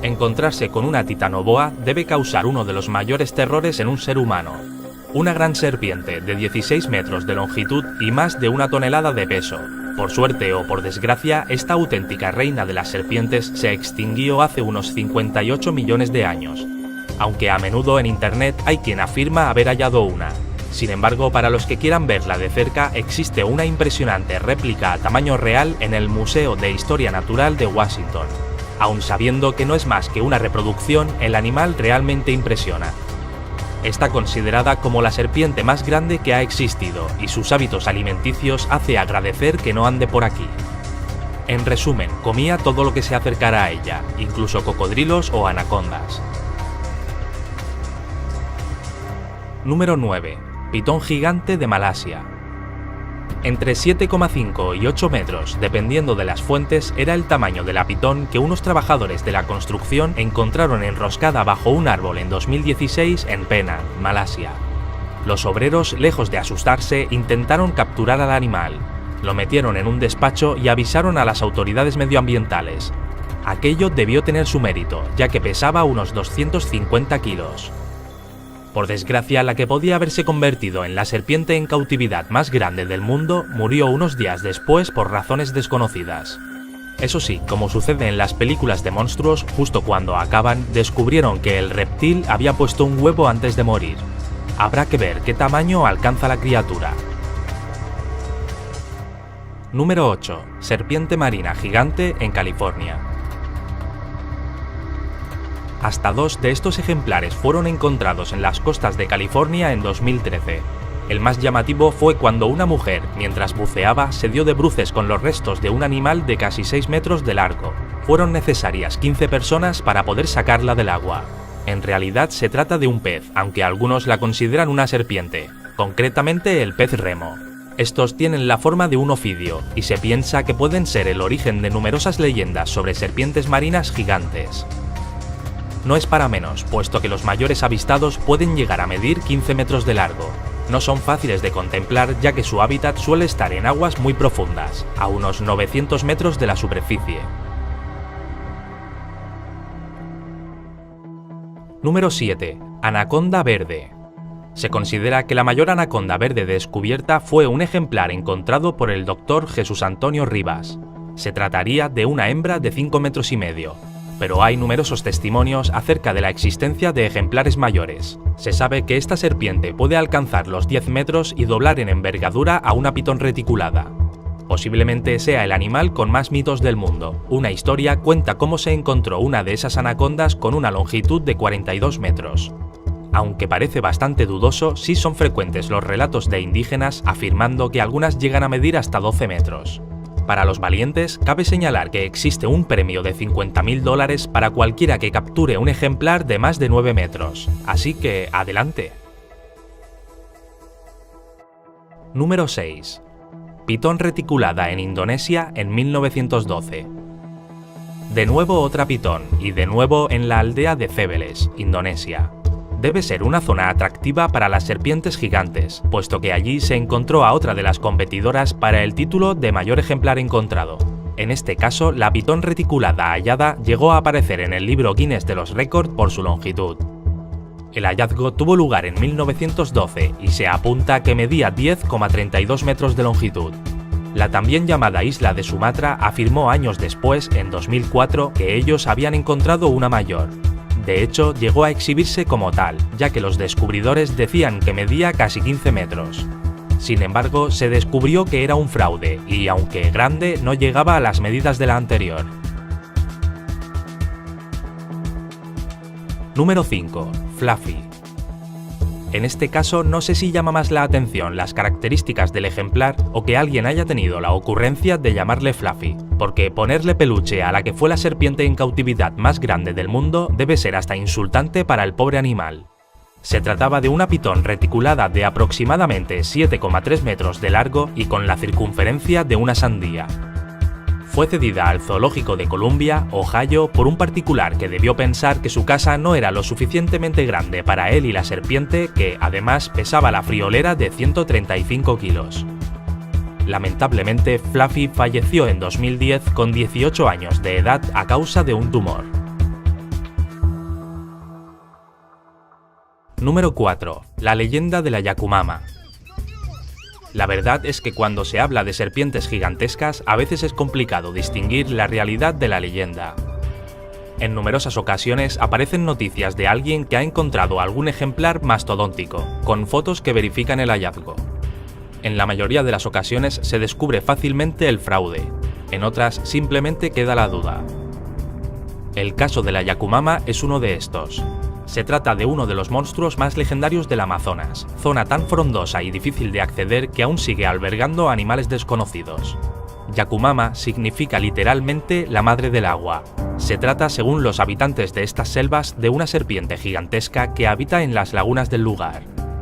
Encontrarse con una titanoboa debe causar uno de los mayores terrores en un ser humano. Una gran serpiente de 16 metros de longitud y más de 1 tonelada de peso. Por suerte o por desgracia, esta auténtica reina de las serpientes se extinguió hace unos 58 millones de años. Aunque a menudo en internet hay quien afirma haber hallado una. Sin embargo, para los que quieran verla de cerca, existe una impresionante réplica a tamaño real en el Museo de Historia Natural de Washington. Aun sabiendo que no es más que una reproducción, el animal realmente impresiona. Está considerada como la serpiente más grande que ha existido y sus hábitos alimenticios hace agradecer que no ande por aquí. En resumen, comía todo lo que se acercara a ella, incluso cocodrilos o anacondas. Número 9. Pitón gigante de Malasia. Entre 7,5 y 8 metros, dependiendo de las fuentes, era el tamaño de la pitón que unos trabajadores de la construcción encontraron enroscada bajo un árbol en 2016 en Penang, Malasia. Los obreros, lejos de asustarse, intentaron capturar al animal. Lo metieron en un despacho y avisaron a las autoridades medioambientales. Aquello debió tener su mérito, ya que pesaba unos 250 kilos. Por desgracia, la que podía haberse convertido en la serpiente en cautividad más grande del mundo murió unos días después por razones desconocidas. Eso sí, como sucede en las películas de monstruos, justo cuando acaban, descubrieron que el reptil había puesto un huevo antes de morir. Habrá que ver qué tamaño alcanza la criatura. Número 8. Serpiente marina gigante en California. Hasta 2 de estos ejemplares fueron encontrados en las costas de California en 2013. El más llamativo fue cuando una mujer, mientras buceaba, se dio de bruces con los restos de un animal de casi 6 metros de largo. Fueron necesarias 15 personas para poder sacarla del agua. En realidad se trata de un pez, aunque algunos la consideran una serpiente, concretamente el pez remo. Estos tienen la forma de un ofidio, y se piensa que pueden ser el origen de numerosas leyendas sobre serpientes marinas gigantes. No es para menos, puesto que los mayores avistados pueden llegar a medir 15 metros de largo. No son fáciles de contemplar ya que su hábitat suele estar en aguas muy profundas, a unos 900 metros de la superficie. Número 7. Anaconda verde. Se considera que la mayor anaconda verde descubierta fue un ejemplar encontrado por el Dr. Jesús Antonio Rivas. Se trataría de una hembra de 5 metros y medio. Pero hay numerosos testimonios acerca de la existencia de ejemplares mayores. Se sabe que esta serpiente puede alcanzar los 10 metros y doblar en envergadura a una pitón reticulada. Posiblemente sea el animal con más mitos del mundo. Una historia cuenta cómo se encontró una de esas anacondas con una longitud de 42 metros. Aunque parece bastante dudoso, sí son frecuentes los relatos de indígenas afirmando que algunas llegan a medir hasta 12 metros. Para los valientes, cabe señalar que existe un premio de $50.000 para cualquiera que capture un ejemplar de más de 9 metros. Así que, adelante. Número 6. Pitón reticulada en Indonesia en 1912. De nuevo otra pitón, y de nuevo en la aldea de Cebeles, Indonesia. Debe ser una zona atractiva para las serpientes gigantes, puesto que allí se encontró a otra de las competidoras para el título de mayor ejemplar encontrado. En este caso, la pitón reticulada hallada llegó a aparecer en el libro Guinness de los récords por su longitud. El hallazgo tuvo lugar en 1912 y se apunta que medía 10,32 metros de longitud. La también llamada isla de Sumatra afirmó años después, en 2004, que ellos habían encontrado una mayor. De hecho, llegó a exhibirse como tal, ya que los descubridores decían que medía casi 15 metros. Sin embargo, se descubrió que era un fraude y, aunque grande, no llegaba a las medidas de la anterior. Número 5. Fluffy. En este caso, no sé si llama más la atención las características del ejemplar o que alguien haya tenido la ocurrencia de llamarle Fluffy, porque ponerle peluche a la que fue la serpiente en cautividad más grande del mundo debe ser hasta insultante para el pobre animal. Se trataba de una pitón reticulada de aproximadamente 7,3 metros de largo y con la circunferencia de una sandía. Fue cedida al Zoológico de Columbia, Ohio, por un particular que debió pensar que su casa no era lo suficientemente grande para él y la serpiente, que además pesaba la friolera de 135 kilos. Lamentablemente, Fluffy falleció en 2010 con 18 años de edad a causa de un tumor. Número 4. La leyenda de la Yakumama. La verdad es que cuando se habla de serpientes gigantescas, a veces es complicado distinguir la realidad de la leyenda. En numerosas ocasiones aparecen noticias de alguien que ha encontrado algún ejemplar mastodóntico, con fotos que verifican el hallazgo. En la mayoría de las ocasiones se descubre fácilmente el fraude, en otras simplemente queda la duda. El caso de la Yakumama es uno de estos. Se trata de uno de los monstruos más legendarios del Amazonas, zona tan frondosa y difícil de acceder que aún sigue albergando animales desconocidos. Yakumama significa literalmente la madre del agua. Se trata, según los habitantes de estas selvas, de una serpiente gigantesca que habita en las lagunas del lugar.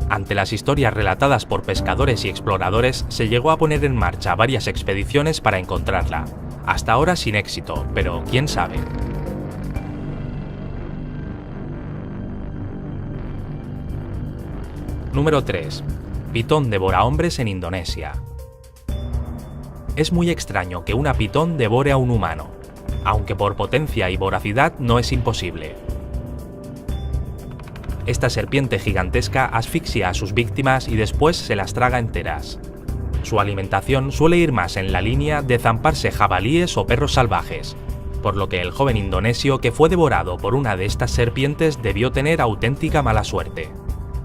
Ante las historias relatadas por pescadores y exploradores, se llegó a poner en marcha varias expediciones para encontrarla. Hasta ahora sin éxito, pero quién sabe. Número 3. Pitón devora hombres en Indonesia. Es muy extraño que una pitón devore a un humano, aunque por potencia y voracidad no es imposible. Esta serpiente gigantesca asfixia a sus víctimas y después se las traga enteras. Su alimentación suele ir más en la línea de zamparse jabalíes o perros salvajes, por lo que el joven indonesio que fue devorado por una de estas serpientes debió tener auténtica mala suerte.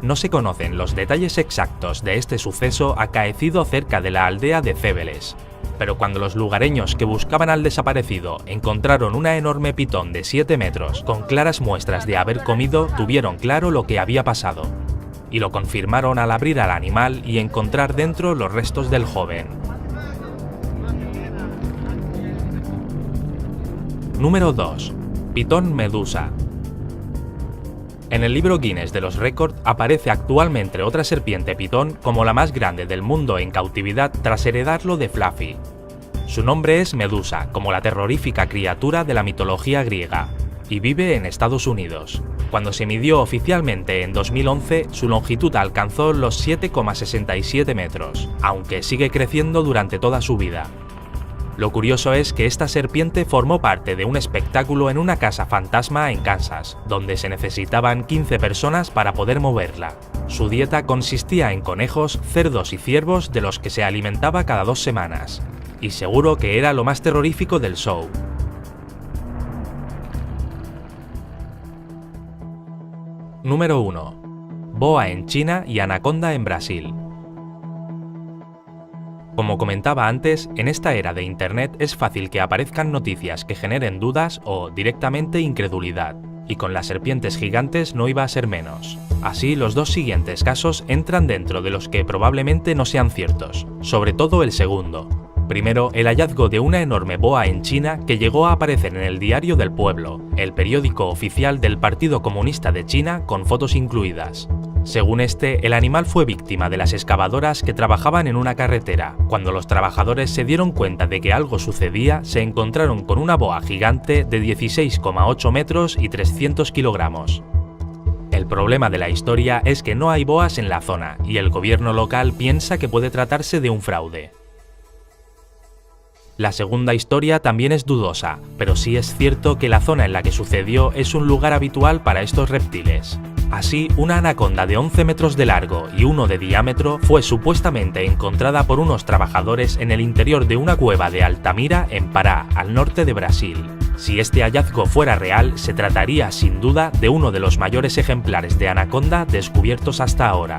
No se conocen los detalles exactos de este suceso acaecido cerca de la aldea de Cébeles, pero cuando los lugareños que buscaban al desaparecido encontraron una enorme pitón de 7 metros con claras muestras de haber comido, tuvieron claro lo que había pasado, y lo confirmaron al abrir al animal y encontrar dentro los restos del joven. Número 2. Pitón medusa. En el libro Guinness de los récords aparece actualmente otra serpiente pitón como la más grande del mundo en cautividad tras heredarlo de Fluffy. Su nombre es Medusa, como la terrorífica criatura de la mitología griega, y vive en Estados Unidos. Cuando se midió oficialmente en 2011, su longitud alcanzó los 7,67 metros, aunque sigue creciendo durante toda su vida. Lo curioso es que esta serpiente formó parte de un espectáculo en una casa fantasma en Kansas, donde se necesitaban 15 personas para poder moverla. Su dieta consistía en conejos, cerdos y ciervos de los que se alimentaba cada 2 semanas. Y seguro que era lo más terrorífico del show. Número 1. Boa en China y anaconda en Brasil. Como comentaba antes, en esta era de Internet es fácil que aparezcan noticias que generen dudas o directamente incredulidad, y con las serpientes gigantes no iba a ser menos. Así, los dos siguientes casos entran dentro de los que probablemente no sean ciertos, sobre todo el segundo. Primero, el hallazgo de una enorme boa en China que llegó a aparecer en el Diario del Pueblo, el periódico oficial del Partido Comunista de China, con fotos incluidas. Según este, el animal fue víctima de las excavadoras que trabajaban en una carretera. Cuando los trabajadores se dieron cuenta de que algo sucedía, se encontraron con una boa gigante de 16,8 metros y 300 kilogramos. El problema de la historia es que no hay boas en la zona y el gobierno local piensa que puede tratarse de un fraude. La segunda historia también es dudosa, pero sí es cierto que la zona en la que sucedió es un lugar habitual para estos reptiles. Así, una anaconda de 11 metros de largo y 1 de diámetro fue supuestamente encontrada por unos trabajadores en el interior de una cueva de Altamira, en Pará, al norte de Brasil. Si este hallazgo fuera real, se trataría sin duda de uno de los mayores ejemplares de anaconda descubiertos hasta ahora.